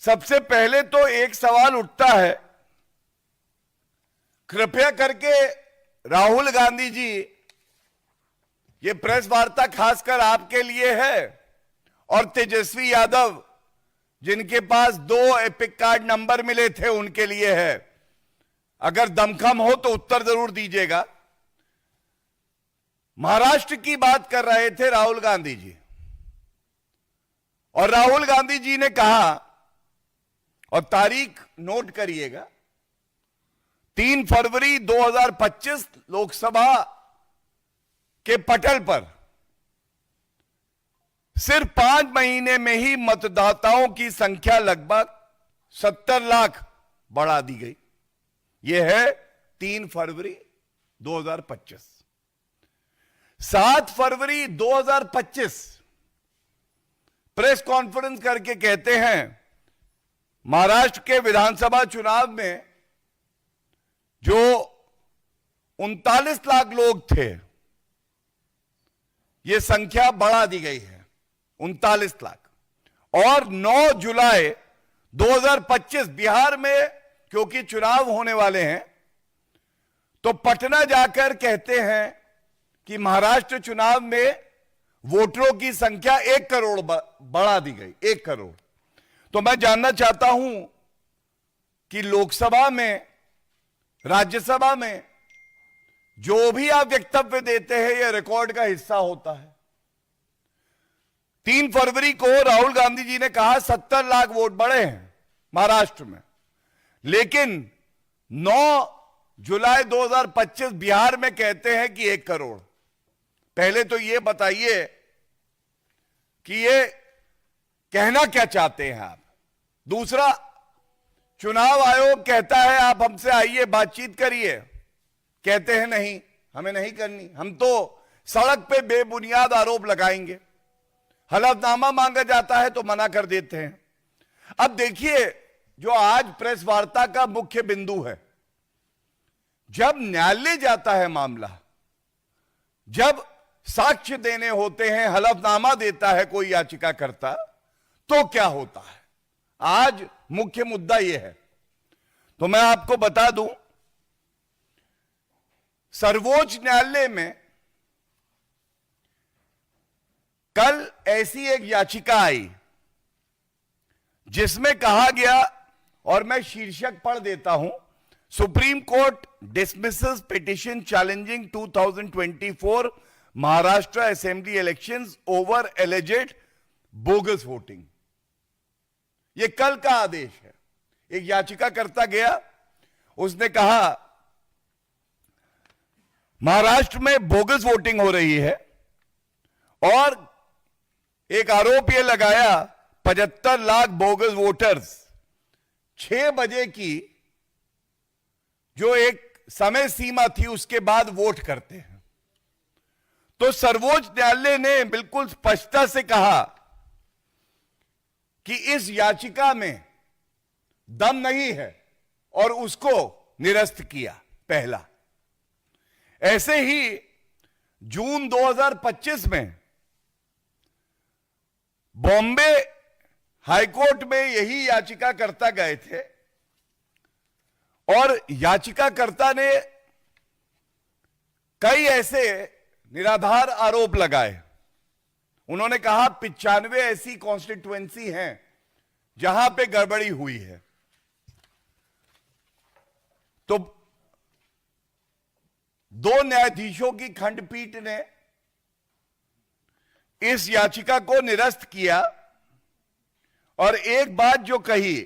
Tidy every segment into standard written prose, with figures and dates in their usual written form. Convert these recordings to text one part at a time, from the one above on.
सबसे पहले तो एक सवाल उठता है, कृपया करके राहुल गांधी जी, ये प्रेस वार्ता खासकर आपके लिए है, और तेजस्वी यादव जिनके पास 2 एपिक कार्ड नंबर मिले थे उनके लिए है। अगर दमखम हो तो उत्तर जरूर दीजिएगा। महाराष्ट्र की बात कर रहे थे राहुल गांधी जी, और राहुल गांधी जी ने कहा, और तारीख नोट करिएगा, 3 फरवरी 2025 लोकसभा के पटल पर सिर्फ 5 महीने में ही मतदाताओं की संख्या लगभग 70 लाख बढ़ा दी गई। यह है 3 फरवरी 2025। 7 फरवरी 2025 प्रेस कॉन्फ्रेंस करके कहते हैं, महाराष्ट्र के विधानसभा चुनाव में जो 39 लाख लोग थे, यह संख्या बढ़ा दी गई है 39 लाख। और 9 जुलाई 2025 बिहार में क्योंकि चुनाव होने वाले हैं, तो पटना जाकर कहते हैं कि महाराष्ट्र चुनाव में वोटरों की संख्या 1 करोड़ बढ़ा दी गई, 1 करोड़। तो मैं जानना चाहता हूं कि लोकसभा में, राज्यसभा में जो भी आप वक्तव्य देते हैं, यह रिकॉर्ड का हिस्सा होता है। 3 फरवरी को राहुल गांधी जी ने कहा 70 लाख वोट बढ़े हैं महाराष्ट्र में, लेकिन 9 जुलाई 2025 बिहार में कहते हैं कि 1 करोड़। पहले तो यह बताइए कि यह कहना क्या चाहते हैं आप। दूसरा, चुनाव आयोग कहता है आप हमसे आइए, बातचीत करिए, कहते हैं नहीं, हमें नहीं करनी, हम तो सड़क पे बेबुनियाद आरोप लगाएंगे। हलफनामा मांगा जाता है तो मना कर देते हैं। अब देखिए, जो आज प्रेस वार्ता का मुख्य बिंदु है, जब न्यायालय जाता है मामला, जब साक्ष्य देने होते हैं, हलफनामा देता है कोई याचिकाकर्ता, तो क्या होता है। आज मुख्य मुद्दा यह है। तो मैं आपको बता दूं, सर्वोच्च न्यायालय में कल ऐसी एक याचिका आई जिसमें कहा गया, और मैं शीर्षक पढ़ देता हूं, supreme court dismisses petition challenging 2024 Maharashtra assembly elections over alleged bogus voting. यह कल का आदेश है। एक याचिकाकर्ता गया, उसने कहा महाराष्ट्र में बोगस वोटिंग हो रही है, और एक आरोप यह लगाया 75 लाख बोगस वोटर्स 6 बजे की जो एक समय सीमा थी उसके बाद वोट करते हैं। तो सर्वोच्च न्यायालय ने बिल्कुल स्पष्टता से कहा कि इस याचिका में दम नहीं है, और उसको निरस्त किया। पहला, ऐसे ही जून 2025 में बॉम्बे हाईकोर्ट में यही याचिकाकर्ता गए थे, और याचिकाकर्ता ने कई ऐसे निराधार आरोप लगाए। उन्होंने कहा 95 ऐसी कॉन्स्टिट्यूएंसी हैं जहां पे गड़बड़ी हुई है। तो 2 न्यायाधीशों की खंडपीठ ने इस याचिका को निरस्त किया, और एक बात जो कही,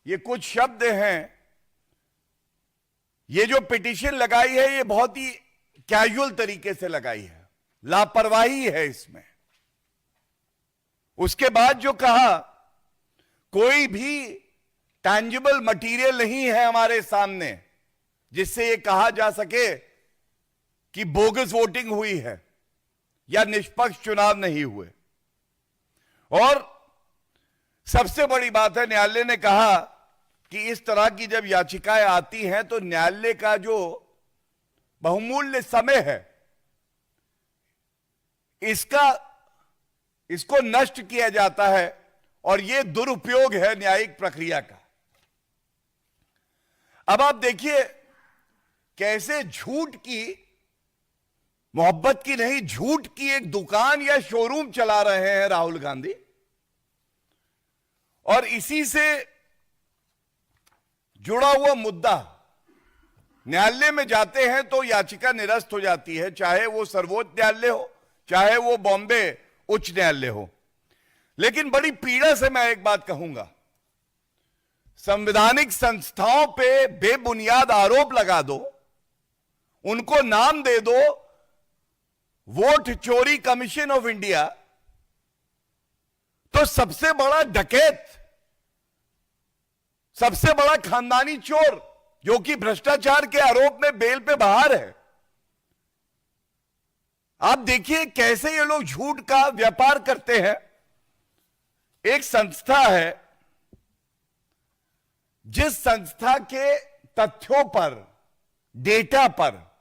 ये कुछ शब्द हैं, ये जो पिटीशन लगाई है ये बहुत ही कैजुअल तरीके से लगाई है, लापरवाही है इसमें। उसके बाद जो कहा, कोई भी टैंजिबल मटेरियल नहीं है हमारे सामने जिससे यह कहा जा सके कि बोगस वोटिंग हुई है या निष्पक्ष चुनाव नहीं हुए। और सबसे बड़ी बात है, न्यायालय ने कहा कि इस तरह की जब याचिकाएं आती हैं तो न्यायालय का जो बहुमूल्य समय है, इसको नष्ट किया जाता है और यह दुरुपयोग है न्यायिक प्रक्रिया का। अब आप देखिए कैसे झूठ की, मोहब्बत की नहीं, झूठ की एक दुकान या शोरूम चला रहे हैं राहुल गांधी। और इसी से जुड़ा हुआ मुद्दा न्यायालय में जाते हैं तो याचिका निरस्त हो जाती है, चाहे वो सर्वोच्च न्यायालय हो, चाहे वो बॉम्बे उच्च न्यायालय हो। लेकिन बड़ी पीड़ा से मैं एक बात कहूंगा, संवैधानिक संस्थाओं पे बेबुनियाद आरोप लगा दो, उनको नाम दे दो वोट चोरी कमीशन ऑफ इंडिया, तो सबसे बड़ा डकैत, सबसे बड़ा खानदानी चोर जो कि भ्रष्टाचार के आरोप में बेल पे बाहर है, आप देखिए कैसे ये लोग झूठ का व्यापार करते हैं। एक संस्था है, जिस संस्था के तथ्यों पर, डेटा पर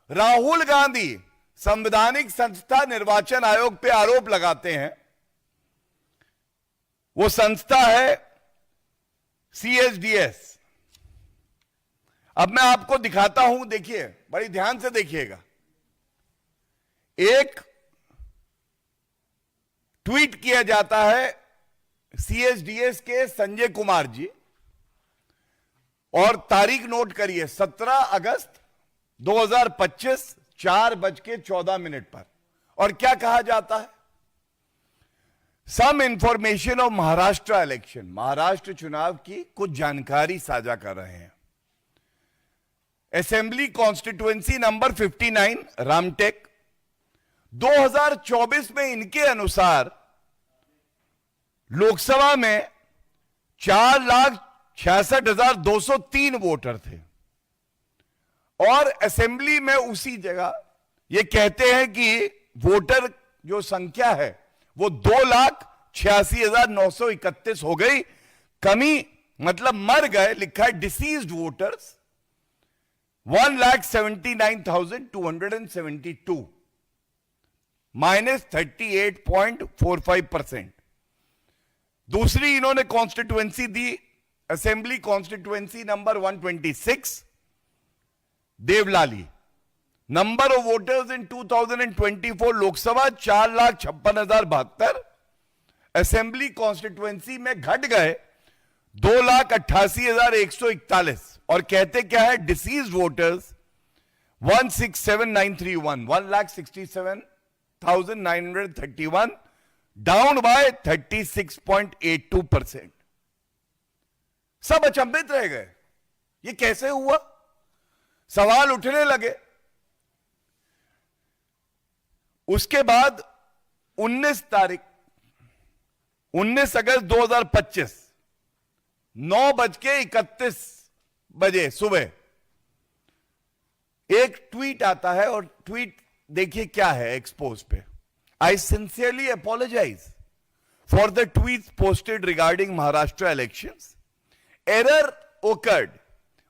राहुल गांधी संवैधानिक संस्था निर्वाचन आयोग पे आरोप लगाते हैं, वो संस्था है CSDS। अब मैं आपको दिखाता हूं, देखिए बड़ी ध्यान से देखिएगा। एक ट्वीट किया जाता है CSDS के संजय कुमार जी, और तारीख नोट करिए 17 अगस्त 2025 4:14 पर। और क्या कहा जाता है? Some information of Maharashtra election, Maharashtra चुनाव की कुछ जानकारी साझा कर रहे हैं। असेंबली कॉन्स्टिट्यूएंसी नंबर 59 रामटेक, 2024 में इनके अनुसार लोकसभा में 4,66,203 वोटर थे, और असेंबली में उसी जगह ये कहते हैं कि वोटर जो संख्या है वो 2,86,931 हो गई। कमी मतलब मर गए, लिखा है डिसीज्ड वोटर्स 1,79,272, -38.45%। दूसरी इन्होंने कॉन्स्टिट्यूएंसी दी, assembly constituency number 126 Deolali, number of voters in 2024 Lok Sabha 4,56,072, assembly constituency में घट गए 2,88,141, और कहते क्या है डिसीज वोटर्स 167,931, 1,67,931, डाउन बाय 36.82%। सब अचंभित रह गए, ये कैसे हुआ? सवाल उठने लगे। उसके बाद 19 अगस्त 2025 9:31 सुबह एक ट्वीट आता है, और ट्वीट देखिए क्या है एक्सपोज पे। I sincerely apologize for the tweet posted regarding Maharashtra elections. Error occurred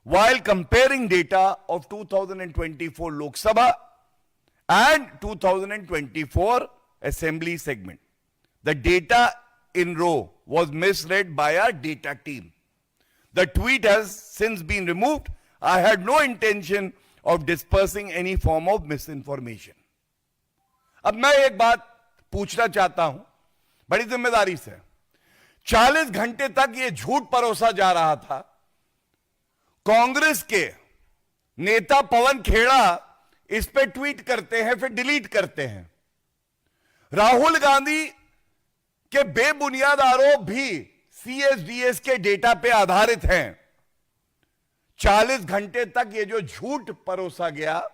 while comparing data of 2024 Lok Sabha and 2024 Assembly segment. The data in row was misread by our data team. The tweet has since been removed. I had no intention of dispersing any form of misinformation. अब मैं एक बात पूछना चाहता हूं बड़ी जिम्मेदारी से। 40 घंटे तक यह झूठ परोसा जा रहा था। कांग्रेस के नेता पवन खेड़ा इस पे ट्वीट करते हैं, फिर डिलीट करते हैं। राहुल गांधी के बेबुनियाद आरोप भी CSDS के डेटा पे आधारित हैं। 40 घंटे तक ये जो झूठ परोसा गया,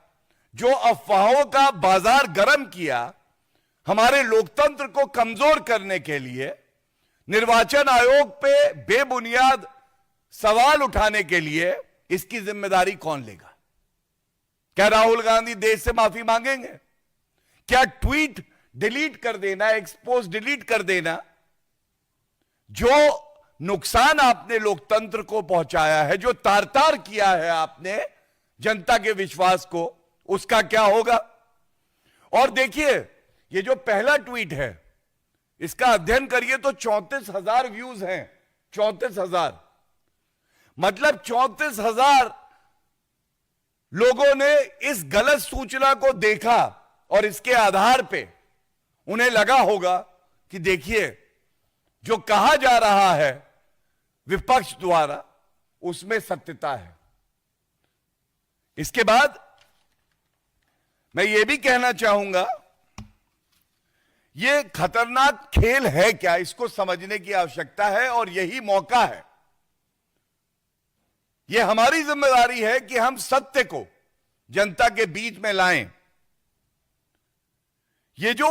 जो अफवाहों का बाजार गर्म किया, हमारे लोकतंत्र को कमजोर करने के लिए, निर्वाचन आयोग पे बेबुनियाद सवाल उठाने के लिए, इसकी जिम्मेदारी कौन लेगा? क्या राहुल गांधी देश से माफी मांगेंगे? क्या ट्वीट डिलीट कर देना, एक्सपोज डिलीट कर देना, जो नुकसान आपने लोकतंत्र को पहुंचाया है, जो तार तार किया है आपने जनता के विश्वास को, उसका क्या होगा? और देखिए ये जो पहला ट्वीट है इसका अध्ययन करिए तो 34,000 व्यूज हैं। 34,000 मतलब 34,000 लोगों ने इस गलत सूचना को देखा और इसके आधार पे उन्हें लगा होगा कि देखिए जो कहा जा रहा है विपक्ष द्वारा उसमें सत्यता है। इसके बाद मैं यह भी कहना चाहूंगा, यह खतरनाक खेल है क्या, इसको समझने की आवश्यकता है और यही मौका है। यह हमारी जिम्मेदारी है कि हम सत्य को जनता के बीच में लाएं। ये जो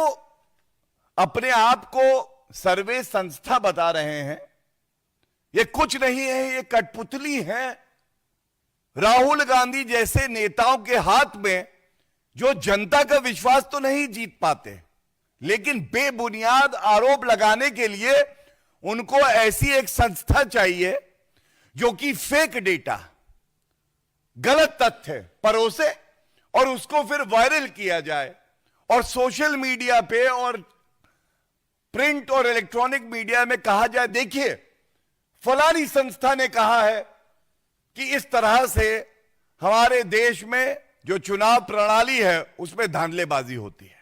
अपने आप को सर्वे संस्था बता रहे हैं, ये कुछ नहीं है, ये कठपुतली है राहुल गांधी जैसे नेताओं के हाथ में, जो जनता का विश्वास तो नहीं जीत पाते, लेकिन बेबुनियाद आरोप लगाने के लिए उनको ऐसी एक संस्था चाहिए जो कि फेक डेटा, गलत तथ्य परोसे और उसको फिर वायरल किया जाए और सोशल मीडिया पे और प्रिंट और इलेक्ट्रॉनिक मीडिया में कहा जाए देखिए फलानी संस्था ने कहा है कि इस तरह से हमारे देश में जो चुनाव प्रणाली है उसमें धांधलेबाजी होती है।